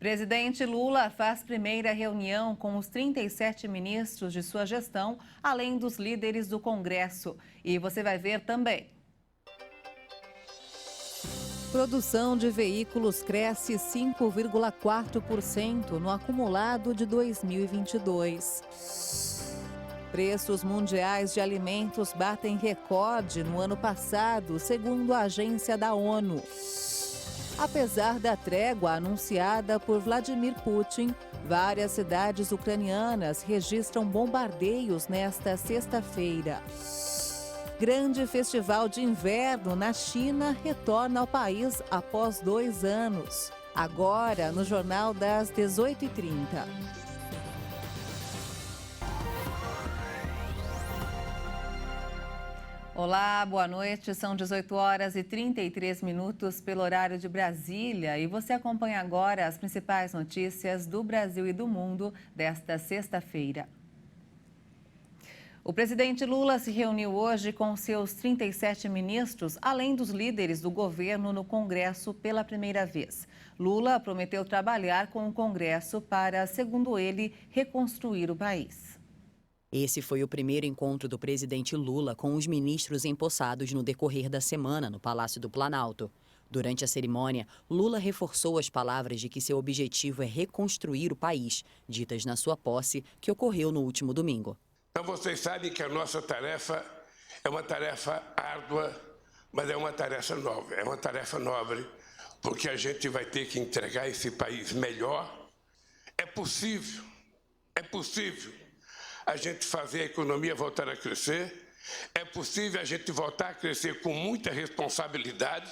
Presidente Lula faz primeira reunião com os 37 ministros de sua gestão, além dos líderes do Congresso. E você vai ver também. Produção de veículos cresce 5,4% no acumulado de 2022. Preços mundiais de alimentos batem recorde no ano passado, segundo a agência da ONU. Apesar da trégua anunciada por Vladimir Putin, várias cidades ucranianas registram bombardeios nesta sexta-feira. Grande festival de inverno na China retorna ao país após 2 anos. Agora, no Jornal das 18h30. Olá, boa noite. São 18h33 pelo horário de Brasília e você acompanha agora as principais notícias do Brasil e do mundo desta sexta-feira. O presidente Lula se reuniu hoje com seus 37 ministros, além dos líderes do governo no Congresso pela primeira vez. Lula prometeu trabalhar com o Congresso para, segundo ele, reconstruir o país. Esse foi o primeiro encontro do presidente Lula com os ministros empossados no decorrer da semana no Palácio do Planalto. Durante a cerimônia, Lula reforçou as palavras de que seu objetivo é reconstruir o país, ditas na sua posse, que ocorreu no último domingo. Então vocês sabem que a nossa tarefa é uma tarefa árdua, mas é uma tarefa nobre, porque a gente vai ter que entregar esse país melhor. É possível a gente fazer a economia voltar a crescer, é possível a gente voltar a crescer com muita responsabilidade,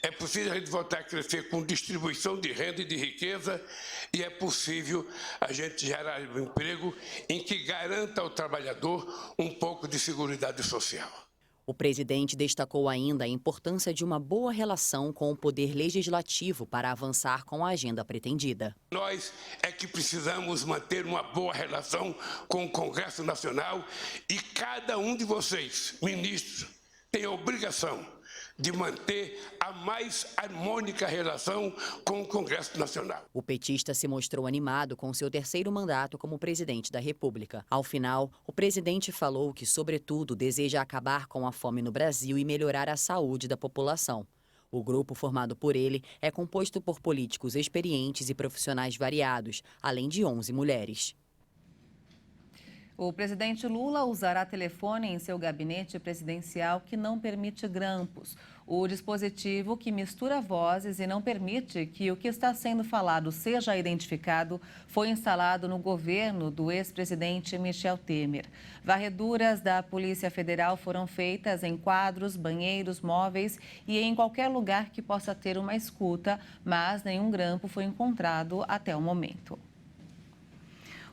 é possível a gente voltar a crescer com distribuição de renda e de riqueza e é possível a gente gerar um emprego em que garanta ao trabalhador um pouco de seguridade social. O presidente destacou ainda a importância de uma boa relação com o poder legislativo para avançar com a agenda pretendida. Nós é que precisamos manter uma boa relação com o Congresso Nacional e cada um de vocês, ministros, tem a obrigação de manter a mais harmônica relação com o Congresso Nacional. O petista se mostrou animado com seu terceiro mandato como presidente da República. Ao final, o presidente falou que, sobretudo, deseja acabar com a fome no Brasil e melhorar a saúde da população. O grupo formado por ele é composto por políticos experientes e profissionais variados, além de 11 mulheres. O presidente Lula usará telefone em seu gabinete presidencial que não permite grampos. O dispositivo que mistura vozes e não permite que o que está sendo falado seja identificado foi instalado no governo do ex-presidente Michel Temer. Varreduras da Polícia Federal foram feitas em quadros, banheiros, móveis e em qualquer lugar que possa ter uma escuta, mas nenhum grampo foi encontrado até o momento.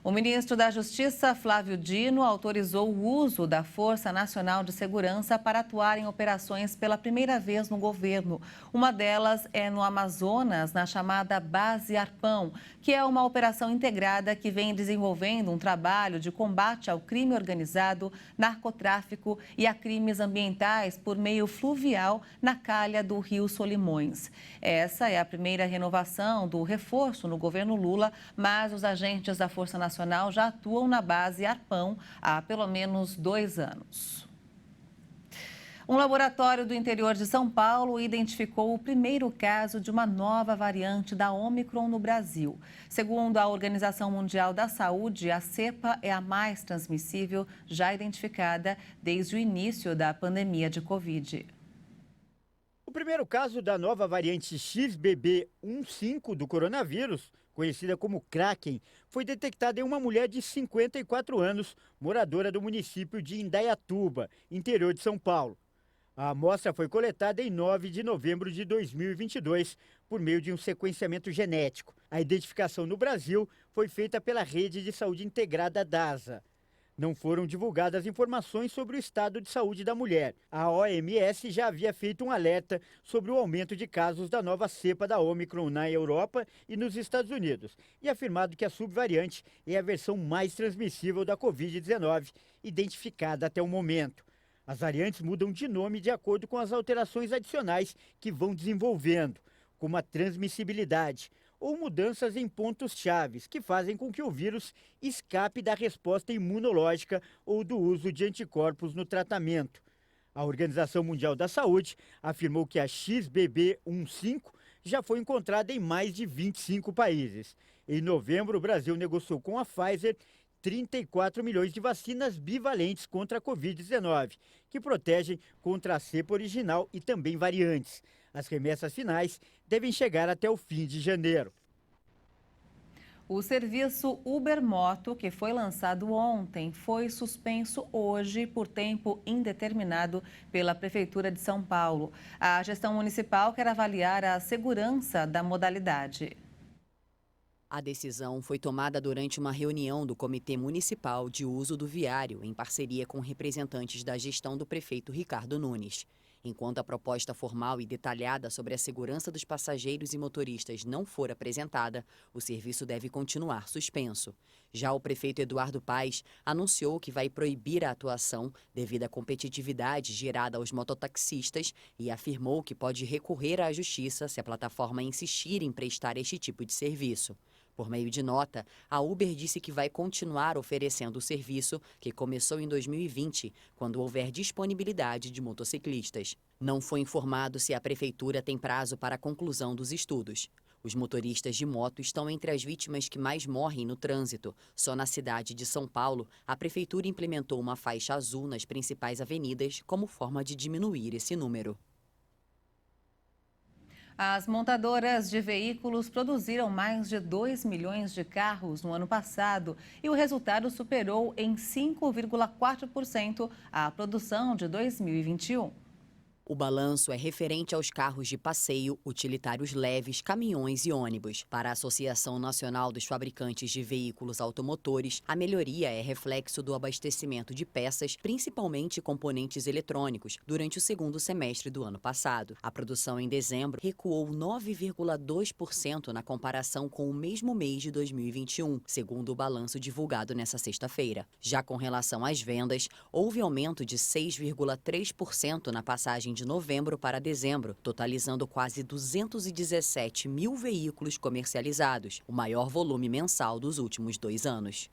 O ministro da Justiça, Flávio Dino, autorizou o uso da Força Nacional de Segurança para atuar em operações pela primeira vez no governo. Uma delas é no Amazonas, na chamada Base Arpão, que é uma operação integrada que vem desenvolvendo um trabalho de combate ao crime organizado, narcotráfico e a crimes ambientais por meio fluvial na calha do Rio Solimões. Essa é a primeira renovação do reforço no governo Lula, mas os agentes da Força Nacional já atuam na base Arpão há pelo menos 2 anos. Um laboratório do interior de São Paulo identificou o primeiro caso de uma nova variante da Ômicron no Brasil. Segundo a Organização Mundial da Saúde, a cepa é a mais transmissível já identificada desde o início da pandemia de Covid. O primeiro caso da nova variante XBB.1.5 do coronavírus, conhecida como Kraken, foi detectado em uma mulher de 54 anos, moradora do município de Indaiatuba, interior de São Paulo. A amostra foi coletada em 9 de novembro de 2022 por meio de um sequenciamento genético. A identificação no Brasil foi feita pela Rede de Saúde Integrada DASA. Não foram divulgadas informações sobre o estado de saúde da mulher. A OMS já havia feito um alerta sobre o aumento de casos da nova cepa da Ômicron na Europa e nos Estados Unidos e afirmado que a subvariante é a versão mais transmissível da Covid-19 identificada até o momento. As variantes mudam de nome de acordo com as alterações adicionais que vão desenvolvendo, como a transmissibilidade, ou mudanças em pontos chaves que fazem com que o vírus escape da resposta imunológica ou do uso de anticorpos no tratamento. A Organização Mundial da Saúde afirmou que a XBB.1.5 já foi encontrada em mais de 25 países. Em novembro, o Brasil negociou com a Pfizer 34 milhões de vacinas bivalentes contra a Covid-19, que protegem contra a cepa original e também variantes. As remessas finais devem chegar até o fim de janeiro. O serviço Uber Moto, que foi lançado ontem, foi suspenso hoje por tempo indeterminado pela Prefeitura de São Paulo. A gestão municipal quer avaliar a segurança da modalidade. A decisão foi tomada durante uma reunião do Comitê Municipal de Uso do Viário, em parceria com representantes da gestão do prefeito Ricardo Nunes. Enquanto a proposta formal e detalhada sobre a segurança dos passageiros e motoristas não for apresentada, o serviço deve continuar suspenso. Já o prefeito Eduardo Paes anunciou que vai proibir a atuação devido à competitividade gerada aos mototaxistas e afirmou que pode recorrer à justiça se a plataforma insistir em prestar este tipo de serviço. Por meio de nota, a Uber disse que vai continuar oferecendo o serviço que começou em 2020, quando houver disponibilidade de motociclistas. Não foi informado se a prefeitura tem prazo para a conclusão dos estudos. Os motoristas de moto estão entre as vítimas que mais morrem no trânsito. Só na cidade de São Paulo, a prefeitura implementou uma faixa azul nas principais avenidas como forma de diminuir esse número. As montadoras de veículos produziram mais de 2 milhões de carros no ano passado e o resultado superou em 5,4% a produção de 2021. O balanço é referente aos carros de passeio, utilitários leves, caminhões e ônibus. Para a Associação Nacional dos Fabricantes de Veículos Automotores, a melhoria é reflexo do abastecimento de peças, principalmente componentes eletrônicos, durante o segundo semestre do ano passado. A produção em dezembro recuou 9,2% na comparação com o mesmo mês de 2021, segundo o balanço divulgado nesta sexta-feira. Já com relação às vendas, houve aumento de 6,3% na passagem de novembro para dezembro, totalizando quase 217 mil veículos comercializados, o maior volume mensal dos últimos 2 anos.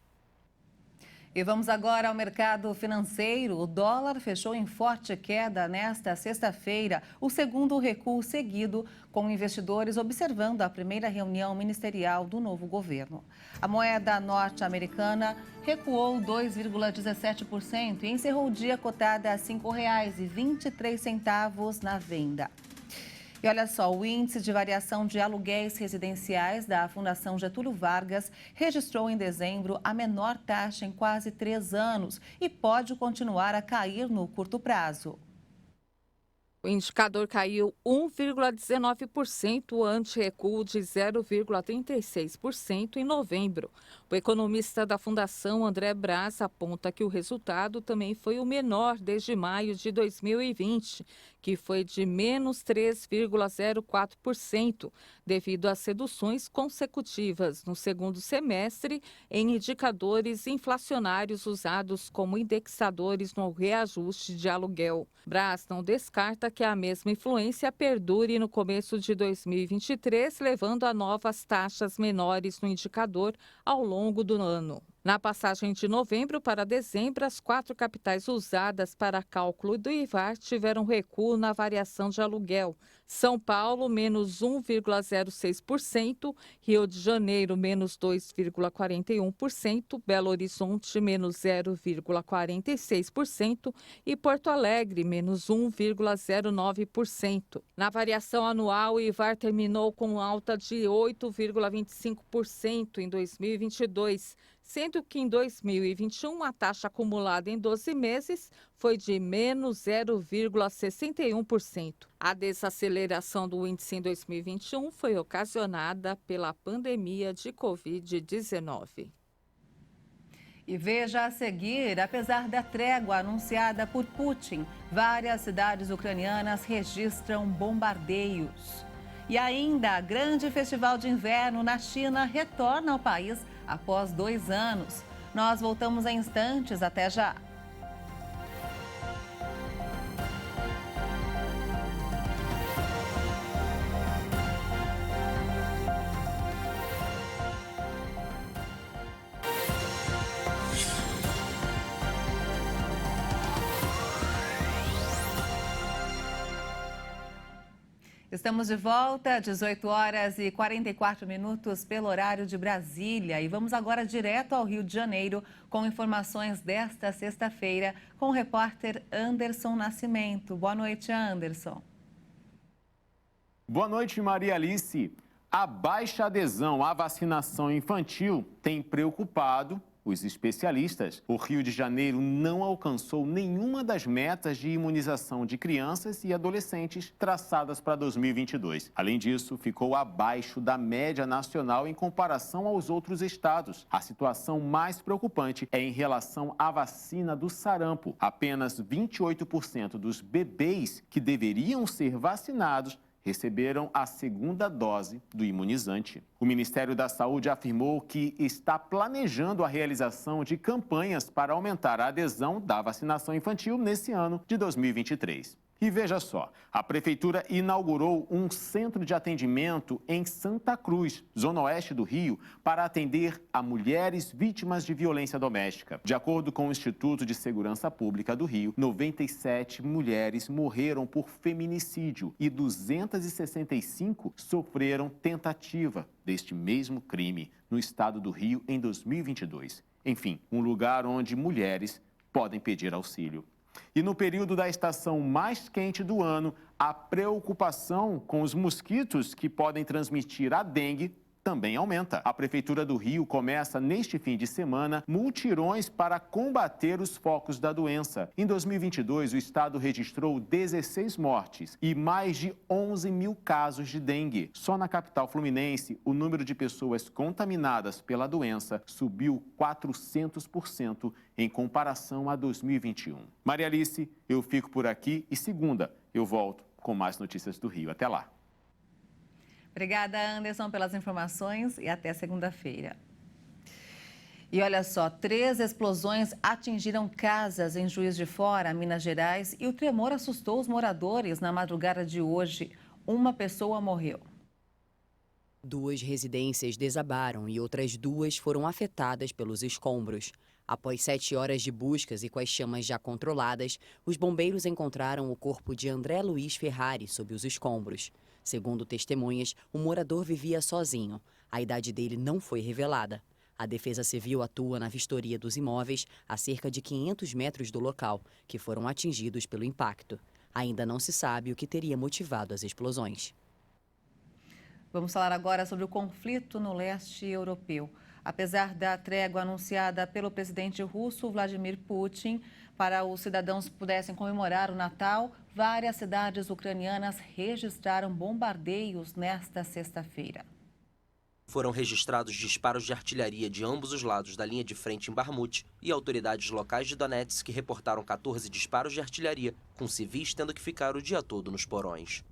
E vamos agora ao mercado financeiro. O dólar fechou em forte queda nesta sexta-feira, o segundo recuo seguido, com investidores observando a primeira reunião ministerial do novo governo. A moeda norte-americana recuou 2,17% e encerrou o dia cotada a R$ 5,23 na venda. E olha só, o índice de variação de aluguéis residenciais da Fundação Getúlio Vargas registrou em dezembro a menor taxa em quase 3 anos e pode continuar a cair no curto prazo. O indicador caiu 1,19% ante recuo de 0,36% em novembro. O economista da Fundação, André Braz, aponta que o resultado também foi o menor desde maio de 2020, que foi de menos 3,04%, devido às reduções consecutivas no segundo semestre em indicadores inflacionários usados como indexadores no reajuste de aluguel. Braz não descarta que a mesma influência perdure no começo de 2023, levando a novas taxas menores no indicador ao longo do ano. Na passagem de novembro para dezembro, as 4 capitais usadas para cálculo do IVAR tiveram recuo na variação de aluguel. São Paulo, menos 1,06%, Rio de Janeiro, menos 2,41%, Belo Horizonte, menos 0,46% e Porto Alegre, menos 1,09%. Na variação anual, o IVAR terminou com alta de 8,25% em 2022, sendo que em 2021 a taxa acumulada em 12 meses foi de menos 0,61%. A desaceleração do índice em 2021 foi ocasionada pela pandemia de Covid-19. E veja a seguir, apesar da trégua anunciada por Putin, várias cidades ucranianas registram bombardeios. E ainda, grande festival de inverno na China retorna ao país após 2 anos. Nós voltamos em instantes, até já. Estamos de volta, 18 horas e 44 minutos pelo horário de Brasília. E vamos agora direto ao Rio de Janeiro com informações desta sexta-feira com o repórter Anderson Nascimento. Boa noite, Anderson. Boa noite, Maria Alice. A baixa adesão à vacinação infantil tem preocupado os especialistas. O Rio de Janeiro não alcançou nenhuma das metas de imunização de crianças e adolescentes traçadas para 2022. Além disso, ficou abaixo da média nacional em comparação aos outros estados. A situação mais preocupante é em relação à vacina do sarampo. Apenas 28% dos bebês que deveriam ser vacinados receberam a segunda dose do imunizante. O Ministério da Saúde afirmou que está planejando a realização de campanhas para aumentar a adesão da vacinação infantil nesse ano de 2023. E veja só, a Prefeitura inaugurou um centro de atendimento em Santa Cruz, zona oeste do Rio, para atender a mulheres vítimas de violência doméstica. De acordo com o Instituto de Segurança Pública do Rio, 97 mulheres morreram por feminicídio e 265 sofreram tentativa deste mesmo crime no estado do Rio em 2022. Enfim, um lugar onde mulheres podem pedir auxílio. E no período da estação mais quente do ano, a preocupação com os mosquitos que podem transmitir a dengue também aumenta. A Prefeitura do Rio começa neste fim de semana mutirões para combater os focos da doença. Em 2022, o estado registrou 16 mortes e mais de 11 mil casos de dengue. Só na capital fluminense, o número de pessoas contaminadas pela doença subiu 400% em comparação a 2021. Maria Alice, eu fico por aqui e segunda eu volto com mais notícias do Rio. Até lá. Obrigada, Anderson, pelas informações e até segunda-feira. E olha só, 3 explosões atingiram casas em Juiz de Fora, Minas Gerais, e o tremor assustou os moradores na madrugada de hoje. Uma pessoa morreu. 2 residências desabaram e outras 2 foram afetadas pelos escombros. Após 7 horas de buscas e com as chamas já controladas, os bombeiros encontraram o corpo de André Luiz Ferrari sob os escombros. Segundo testemunhas, o morador vivia sozinho. A idade dele não foi revelada. A Defesa Civil atua na vistoria dos imóveis a cerca de 500 metros do local, que foram atingidos pelo impacto. Ainda não se sabe o que teria motivado as explosões. Vamos falar agora sobre o conflito no leste europeu. Apesar da trégua anunciada pelo presidente russo Vladimir Putin para os cidadãos pudessem comemorar o Natal, várias cidades ucranianas registraram bombardeios nesta sexta-feira. Foram registrados disparos de artilharia de ambos os lados da linha de frente em Bakhmut e autoridades locais de Donetsk reportaram 14 disparos de artilharia, com civis tendo que ficar o dia todo nos porões.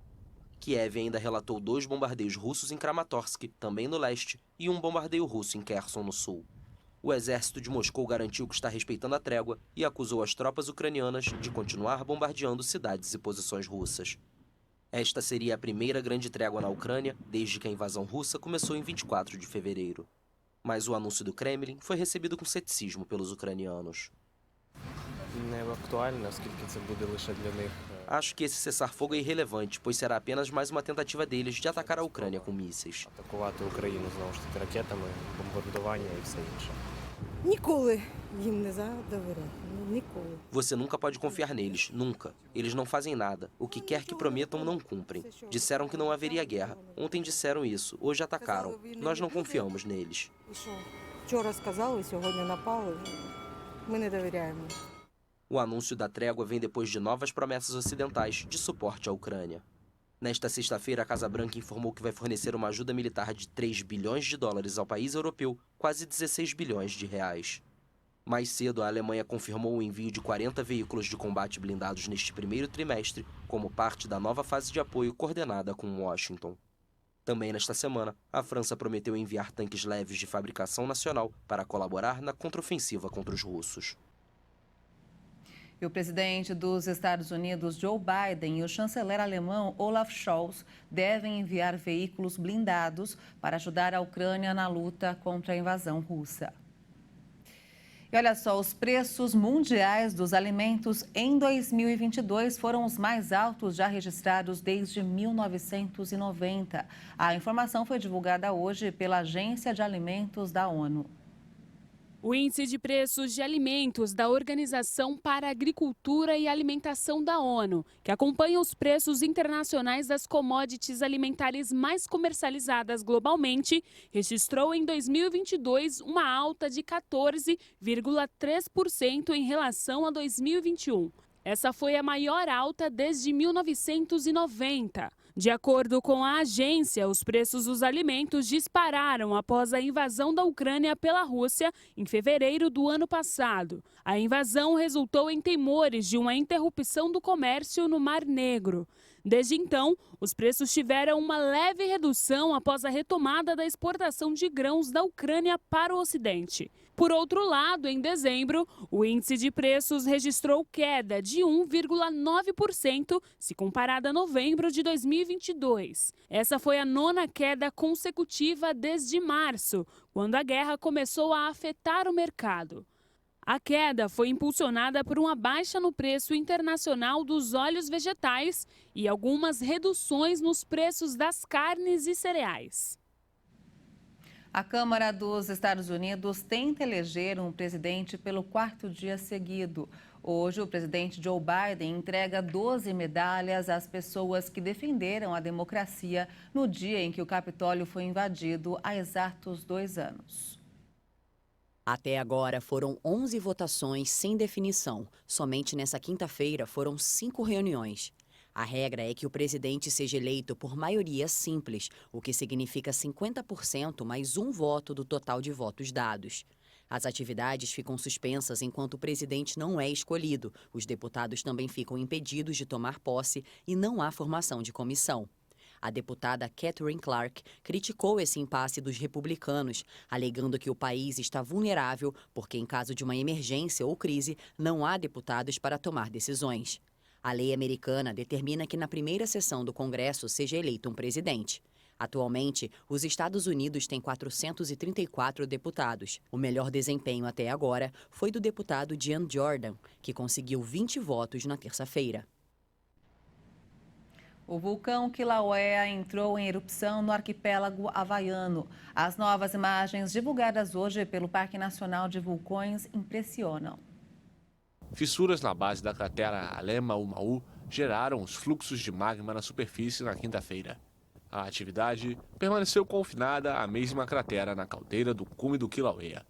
Kiev ainda relatou 2 bombardeios russos em Kramatorsk, também no leste, e um bombardeio russo em Kherson, no sul. O exército de Moscou garantiu que está respeitando a trégua e acusou as tropas ucranianas de continuar bombardeando cidades e posições russas. Esta seria a primeira grande trégua na Ucrânia desde que a invasão russa começou em 24 de fevereiro. Mas o anúncio do Kremlin foi recebido com ceticismo pelos ucranianos. Acho que esse cessar-fogo é irrelevante, pois será apenas mais uma tentativa deles de atacar a Ucrânia com mísseis. Você nunca pode confiar neles, nunca. Eles não fazem nada. O que quer que prometam, não cumprem. Disseram que não haveria guerra. Ontem disseram isso, hoje atacaram. Nós não confiamos neles. O anúncio da trégua vem depois de novas promessas ocidentais de suporte à Ucrânia. Nesta sexta-feira, a Casa Branca informou que vai fornecer uma ajuda militar de 3 bilhões de dólares ao país europeu, quase 16 bilhões de reais. Mais cedo, a Alemanha confirmou o envio de 40 veículos de combate blindados neste primeiro trimestre, como parte da nova fase de apoio coordenada com Washington. Também nesta semana, a França prometeu enviar tanques leves de fabricação nacional para colaborar na contraofensiva contra os russos. E o presidente dos Estados Unidos, Joe Biden, e o chanceler alemão Olaf Scholz devem enviar veículos blindados para ajudar a Ucrânia na luta contra a invasão russa. E olha só, os preços mundiais dos alimentos em 2022 foram os mais altos já registrados desde 1990. A informação foi divulgada hoje pela Agência de Alimentos da ONU. O índice de preços de alimentos da Organização para a Agricultura e Alimentação da ONU, que acompanha os preços internacionais das commodities alimentares mais comercializadas globalmente, registrou em 2022 uma alta de 14,3% em relação a 2021. Essa foi a maior alta desde 1990. De acordo com a agência, os preços dos alimentos dispararam após a invasão da Ucrânia pela Rússia em fevereiro do ano passado. A invasão resultou em temores de uma interrupção do comércio no Mar Negro. Desde então, os preços tiveram uma leve redução após a retomada da exportação de grãos da Ucrânia para o Ocidente. Por outro lado, em dezembro, o índice de preços registrou queda de 1,9% se comparado a novembro de 2022. Essa foi a 9ª queda consecutiva desde março, quando a guerra começou a afetar o mercado. A queda foi impulsionada por uma baixa no preço internacional dos óleos vegetais e algumas reduções nos preços das carnes e cereais. A Câmara dos Estados Unidos tenta eleger um presidente pelo 4º dia seguido. Hoje, o presidente Joe Biden entrega 12 medalhas às pessoas que defenderam a democracia no dia em que o Capitólio foi invadido há exatos 2 anos. Até agora foram 11 votações sem definição. Somente nessa quinta-feira foram 5 reuniões. A regra é que o presidente seja eleito por maioria simples, o que significa 50% mais um voto do total de votos dados. As atividades ficam suspensas enquanto o presidente não é escolhido. Os deputados também ficam impedidos de tomar posse e não há formação de comissão. A deputada Katherine Clark criticou esse impasse dos republicanos, alegando que o país está vulnerável porque, em caso de uma emergência ou crise, não há deputados para tomar decisões. A lei americana determina que na primeira sessão do Congresso seja eleito um presidente. Atualmente, os Estados Unidos têm 434 deputados. O melhor desempenho até agora foi do deputado Jim Jordan, que conseguiu 20 votos na terça-feira. O vulcão Kilauea entrou em erupção no arquipélago havaiano. As novas imagens divulgadas hoje pelo Parque Nacional de Vulcões impressionam. Fissuras na base da cratera Alema-Umau geraram os fluxos de magma na superfície na quinta-feira. A atividade permaneceu confinada à mesma cratera na caldeira do cume do Kilauea.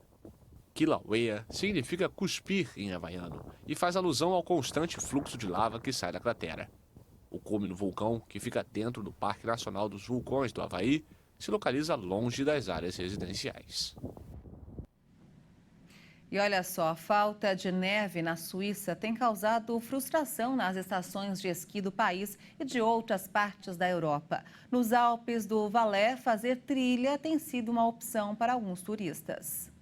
Kilauea significa cuspir em havaiano e faz alusão ao constante fluxo de lava que sai da cratera. O cume do vulcão, que fica dentro do Parque Nacional dos Vulcões do Havaí, se localiza longe das áreas residenciais. E olha só, a falta de neve na Suíça tem causado frustração nas estações de esqui do país e de outras partes da Europa. Nos Alpes do Valais, fazer trilha tem sido uma opção para alguns turistas.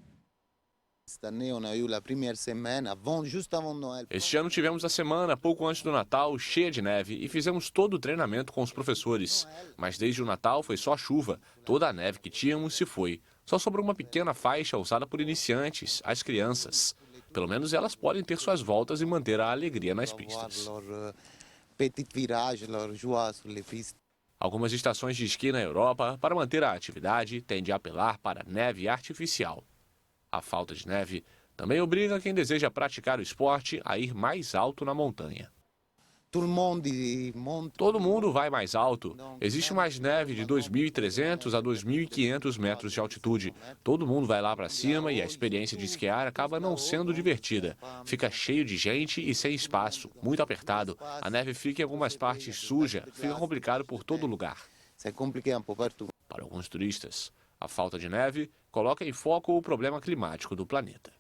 Este ano tivemos a semana, pouco antes do Natal, cheia de neve e fizemos todo o treinamento com os professores. Mas desde o Natal foi só chuva, toda a neve que tínhamos se foi. Só sobrou uma pequena faixa usada por iniciantes, as crianças. Pelo menos elas podem ter suas voltas e manter a alegria nas pistas. Algumas estações de esqui na Europa, para manter a atividade, têm de apelar para neve artificial. A falta de neve também obriga quem deseja praticar o esporte a ir mais alto na montanha. Todo mundo vai mais alto. Existe mais neve de 2.300 a 2.500 metros de altitude. Todo mundo vai lá para cima e a experiência de esquiar acaba não sendo divertida. Fica cheio de gente e sem espaço, muito apertado. A neve fica em algumas partes suja, fica complicado por todo lugar. Para alguns turistas, a falta de neve coloca em foco o problema climático do planeta.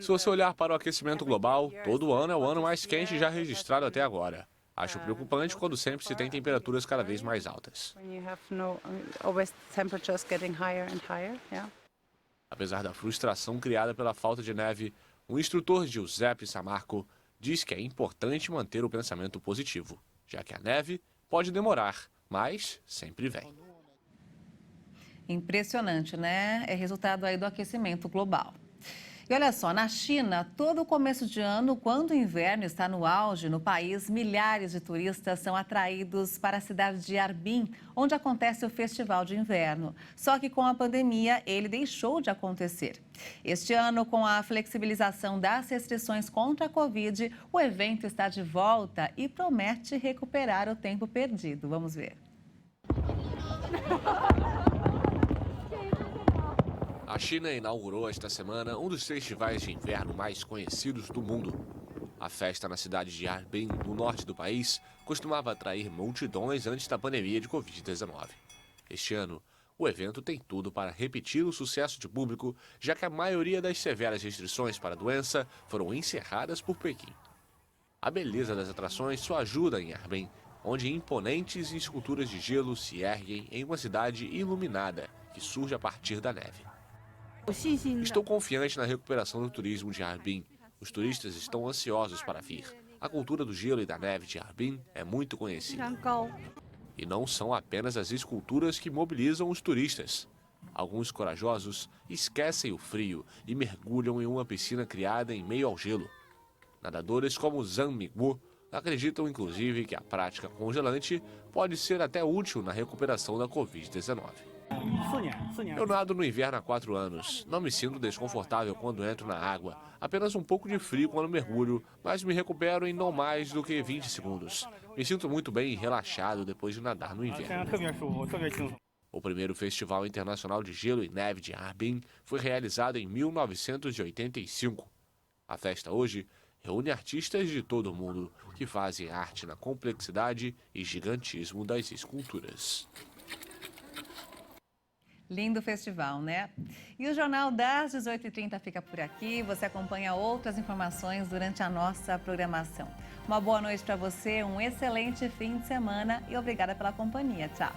Se você olhar para o aquecimento global, todo ano é o ano mais quente já registrado até agora. Acho preocupante quando sempre se tem temperaturas cada vez mais altas. Apesar da frustração criada pela falta de neve, o instrutor Giuseppe Samarco diz que é importante manter o pensamento positivo, já que a neve pode demorar, mas sempre vem. Impressionante, né? É resultado aí do aquecimento global. E olha só, na China, todo começo de ano, quando o inverno está no auge no país, milhares de turistas são atraídos para a cidade de Harbin, onde acontece o Festival de Inverno. Só que com a pandemia, ele deixou de acontecer. Este ano, com a flexibilização das restrições contra a Covid, o evento está de volta e promete recuperar o tempo perdido. Vamos ver. A China inaugurou esta semana um dos festivais de inverno mais conhecidos do mundo. A festa na cidade de Harbin, no norte do país, costumava atrair multidões antes da pandemia de Covid-19. Este ano, o evento tem tudo para repetir o sucesso de público, já que a maioria das severas restrições para a doença foram encerradas por Pequim. A beleza das atrações só ajuda em Harbin, onde imponentes esculturas de gelo se erguem em uma cidade iluminada que surge a partir da neve. Estou confiante na recuperação do turismo de Harbin. Os turistas estão ansiosos para vir. A cultura do gelo e da neve de Harbin é muito conhecida. E não são apenas as esculturas que mobilizam os turistas. Alguns corajosos esquecem o frio e mergulham em uma piscina criada em meio ao gelo. Nadadores como Zhang Mingwu acreditam inclusive que a prática congelante pode ser até útil na recuperação da Covid-19. Eu nado no inverno há 4 anos. Não me sinto desconfortável quando entro na água. Apenas um pouco de frio quando mergulho, mas me recupero em não mais do que 20 segundos. Me sinto muito bem e relaxado depois de nadar no inverno. O primeiro Festival Internacional de Gelo e Neve de Harbin foi realizado em 1985. A festa hoje reúne artistas de todo o mundo que fazem arte na complexidade e gigantismo das esculturas. Lindo festival, né? E o Jornal das 18h30 fica por aqui. Você acompanha outras informações durante a nossa programação. Uma boa noite para você, um excelente fim de semana e obrigada pela companhia. Tchau!